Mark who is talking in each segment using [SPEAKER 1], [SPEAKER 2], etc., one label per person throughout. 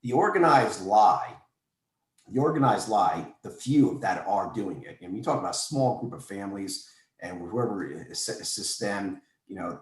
[SPEAKER 1] the organized lie, the few that are doing it. And we talk about a small group of families and whoever assists them,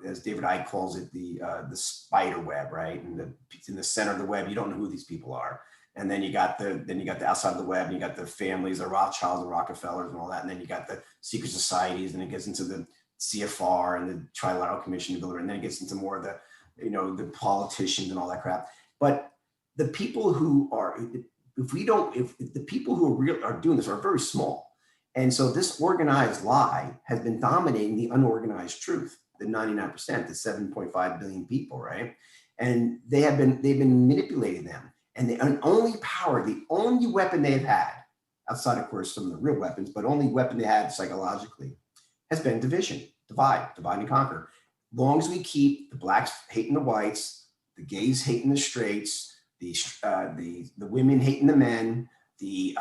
[SPEAKER 1] as David Icke calls it, the spider web, right? And it's in the center of the web. You don't know who these people are. And then you got the outside of the web, and you got the families, the Rothschilds, the Rockefellers, and all that. And then you got the secret societies, and it gets into the CFR and the Trilateral Commission, and then it gets into more of the politicians and all that crap. But the people who are, if the people who are doing this are very small. And so this organized lie has been dominating the unorganized truth, the 99%, the 7.5 billion people, right? And they've been manipulating them. And the only weapon they've had, outside, of course, some of the real weapons, but only weapon they had psychologically, has been division, divide and conquer. As long as we keep the blacks hating the whites, the gays hating the straights, the women hating the men, the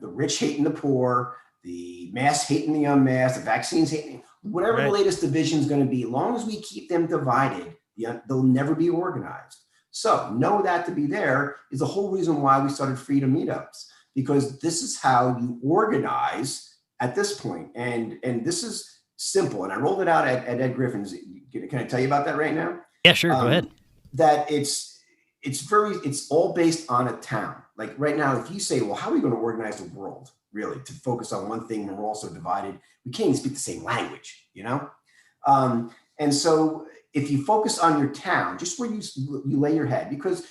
[SPEAKER 1] rich hating the poor, the masked hating the unmasked, the vaccines hating, whatever the latest division is going to be, as long as we keep them divided, they'll never be organized. So know that to be there is the whole reason why we started Freedom Meetups, because this is how you organize at this point. And this is simple. And I rolled it out at Ed Griffin's. Can I tell you about that right now?
[SPEAKER 2] Yeah, sure. Go ahead.
[SPEAKER 1] That it's all based on a town. Like right now, if you say, well, how are we going to organize the world really to focus on one thing when we're also divided? We can't even speak the same language, And so if you focus on your town, just where you lay your head, because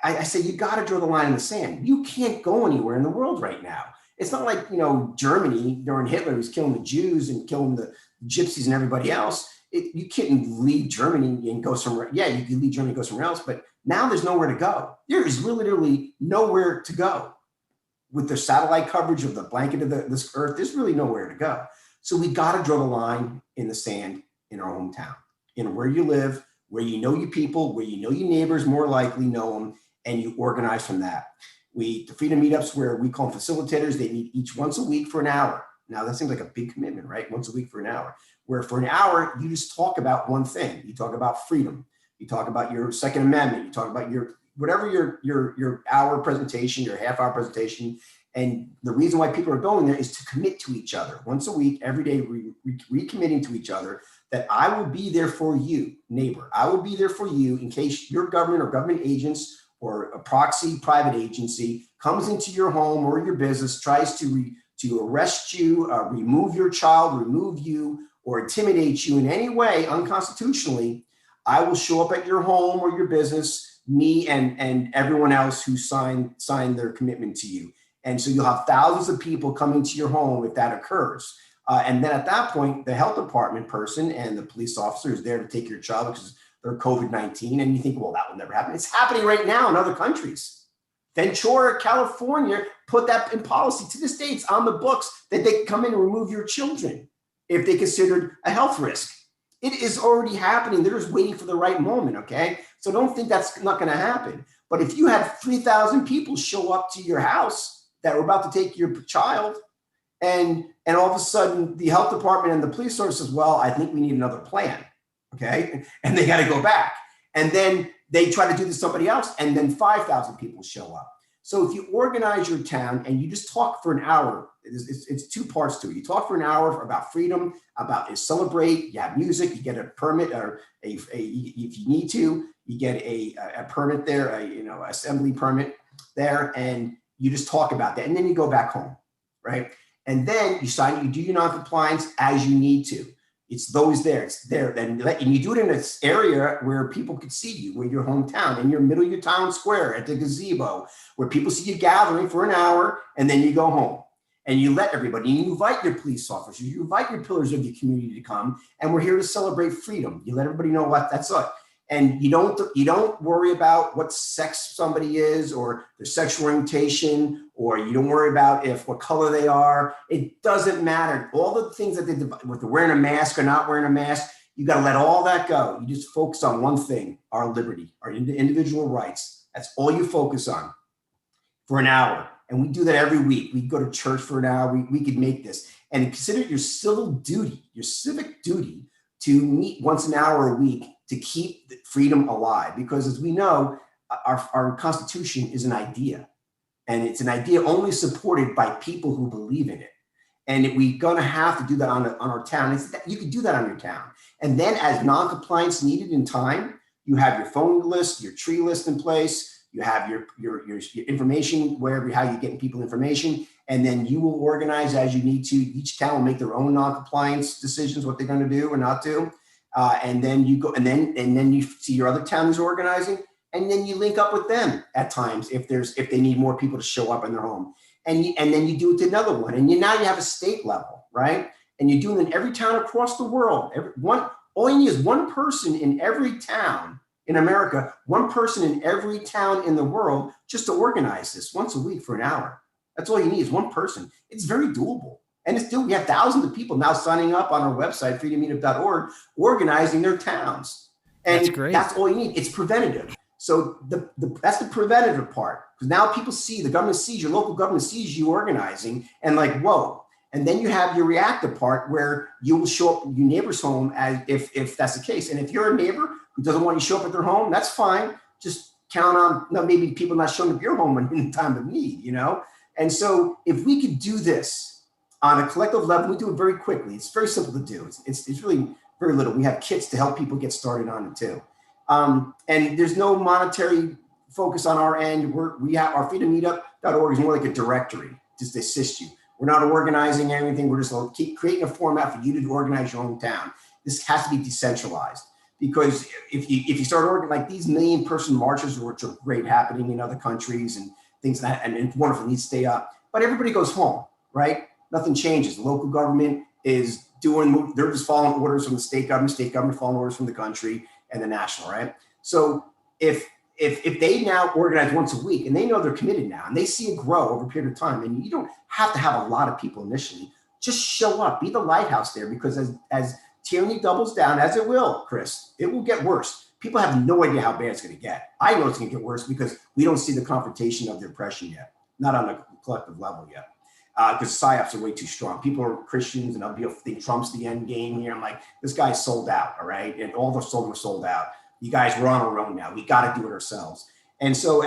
[SPEAKER 1] I say you got to draw the line in the sand. You can't go anywhere in the world right now. It's not like, Germany during Hitler was killing the Jews and killing the gypsies and everybody else. You couldn't leave Germany and go somewhere. Yeah, you could leave Germany and go somewhere else, but now there's nowhere to go. There is literally nowhere to go. With the satellite coverage of the blanket of this earth, there's really nowhere to go. So we got to draw the line in the sand in our hometown, in where you live, where you know your people, where you know your neighbors more likely know them, and you organize from that. The Freedom Meetups, where we call them facilitators, they meet each once a week for an hour. Now that seems like a big commitment, right? Once a week for an hour, where for an hour, you just talk about one thing. You talk about freedom. You talk about your Second Amendment. You talk about your hour presentation, your half hour presentation. And the reason why people are going there is to commit to each other once a week, every day, recommitting to each other that I will be there for you, neighbor. I will be there for you in case your government or government agents or a proxy private agency comes into your home or your business, tries to arrest you, remove your child, remove you, or intimidate you in any way unconstitutionally. I will show up at your home or your business, me and everyone else who signed their commitment to you. And so you'll have thousands of people coming to your home if that occurs. And then at that point, the health department person and the police officer is there to take your child because they're COVID-19. And you think, well, that will never happen. It's happening right now in other countries. Ventura, California, put that in policy. To this day, it's on the books that they can come in and remove your children if they considered a health risk. It is already happening. They're just waiting for the right moment, okay? So don't think that's not going to happen. But if you have 3,000 people show up to your house that were about to take your child, and all of a sudden the health department and the police source says, well, I think we need another plan, okay? And they got to go back. And then they try to do this to somebody else, and then 5,000 people show up. So if you organize your town and you just talk for an hour, it's two parts to it. You talk for an hour about freedom, about celebrate, you have music, you get a permit, or if you need to, you get a permit there, assembly permit there, and you just talk about that. And then you go back home, right? And then you do your non-compliance as you need to. It's those there. It's there. And you do it in an area where people could see you, where your hometown, in your middle of your town square, at the gazebo, where people see you gathering for an hour, and then you go home. And you let everybody, you invite your police officers, you invite your pillars of your community to come, and we're here to celebrate freedom. You let everybody know what that's like. And you don't worry about what sex somebody is or their sexual orientation, or you don't worry about what color they are. It doesn't matter. All the things that with wearing a mask or not wearing a mask, you got to let all that go. You just focus on one thing: our liberty, our individual rights. That's all you focus on for an hour. And we do that every week. We go to church for an hour. We could make this, and consider it your civic duty to meet once an hour a week to keep freedom alive. Because as we know, our Constitution is an idea, and it's an idea only supported by people who believe in it. And we're going to have to do that on our town. You could do that on your town. And then as non-compliance needed in time, you have your phone list, your tree list in place. You have your information, wherever, how you're getting people information. And then you will organize as you need to. Each town will make their own non-compliance decisions, what they're going to do or not do. And then you go, and then you see your other towns organizing, and then you link up with them at times if they need more people to show up in their home. And then you do it to another one. And now you have a state level, right? And you're doing it in every town across the world. All you need is one person in every town in America, one person in every town in the world, just to organize this once a week for an hour. That's all you need is one person. It's very doable. And we have thousands of people now signing up on our website, freedommeetup.org, organizing their towns. And
[SPEAKER 2] that's great.
[SPEAKER 1] That's all you need. It's preventative. So that's the preventative part. Because now people see, the government sees, your local government sees you organizing and like, whoa. And then you have your reactive part where you will show up at your neighbor's home as if that's the case. And if you're a neighbor who doesn't want you to show up at their home, that's fine. Just count on maybe people not showing up at your home in time of need, you know? And so if we could do this on a collective level, we do it very quickly. It's very simple to do. It's really very little. We have kits to help people get started on it too. And there's no monetary focus on our end. We have our freedommeetup.org is more like a directory just to assist you. We're not organizing anything. We're just keep creating a format for you to organize your own town. This has to be decentralized, because if you start organizing like these million-person marches, which are great happening in other countries and things like that, and it's wonderful, needs to stay up, but everybody goes home, right? Nothing changes. The local government is they're just following orders from the state government following orders from the country and the national, right? So if they now organize once a week and they know they're committed now and they see it grow over a period of time, and you don't have to have a lot of people initially, just show up, be the lighthouse there, because as tyranny doubles down, as it will, Chris, it will get worse. People have no idea how bad it's going to get. I know it's going to get worse because we don't see the confrontation of the oppression yet, not on a collective level yet. Because psyops are way too strong. People are Christians and other people think Trump's the end game here. I'm like, this guy's sold out, all right? And all the souls were sold out. You guys, we're on our own now. We got to do it ourselves. And so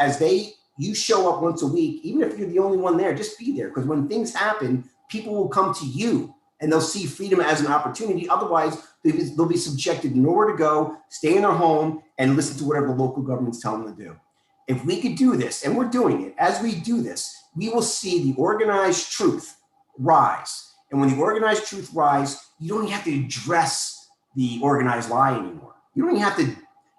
[SPEAKER 1] you show up once a week, even if you're the only one there, just be there. Because when things happen, people will come to you and they'll see freedom as an opportunity. Otherwise, they'll be subjected to nowhere to go, stay in their home, and listen to whatever the local government's telling them to do. If we could do this, and we're doing it, as we do this, we will see the organized truth rise. And when the organized truth rise, you don't even have to address the organized lie anymore. You don't even have to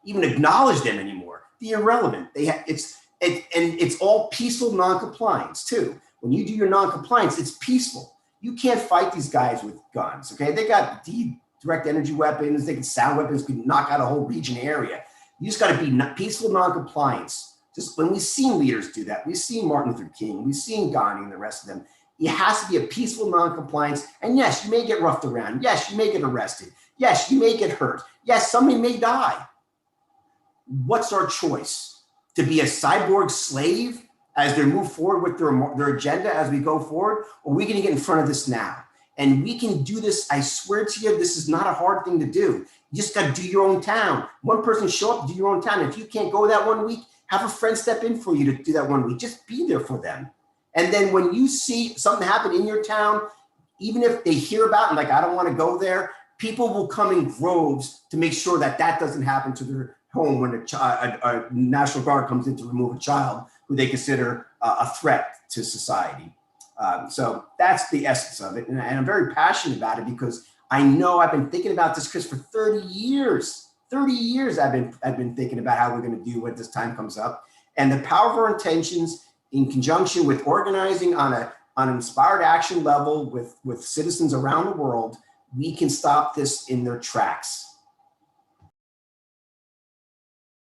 [SPEAKER 1] even acknowledge them anymore. They're irrelevant. It's all peaceful non-compliance too. When you do your non-compliance, it's peaceful. You can't fight these guys with guns, okay? They got direct energy weapons, they can sound weapons, can knock out a whole region area. You just gotta be peaceful non-compliance. Just when we've seen leaders do that, we've seen Martin Luther King, we've seen Gandhi and the rest of them, it has to be a peaceful non-compliance. And yes, you may get roughed around. Yes, you may get arrested. Yes, you may get hurt. Yes, somebody may die. What's our choice? To be a cyborg slave as they move forward with their agenda as we go forward? Or are we gonna get in front of this now? And we can do this, I swear to you, this is not a hard thing to do. You just gotta do your own town. One person show up, do your own town. If you can't go that 1 week, have a friend step in for you to do that 1 week. Just be there for them. And then when you see something happen in your town, even if they hear about it and like, I don't want to go there, people will come in droves to make sure that doesn't happen to their home when a National Guard comes in to remove a child who they consider a threat to society. So that's the essence of it. And I'm very passionate about it because I know I've been thinking about this, Chris, for 30 years. 30 years I've been thinking about how we're going to do when this time comes up. And the power of our intentions in conjunction with organizing on an inspired action level with citizens around the world, we can stop this in their tracks.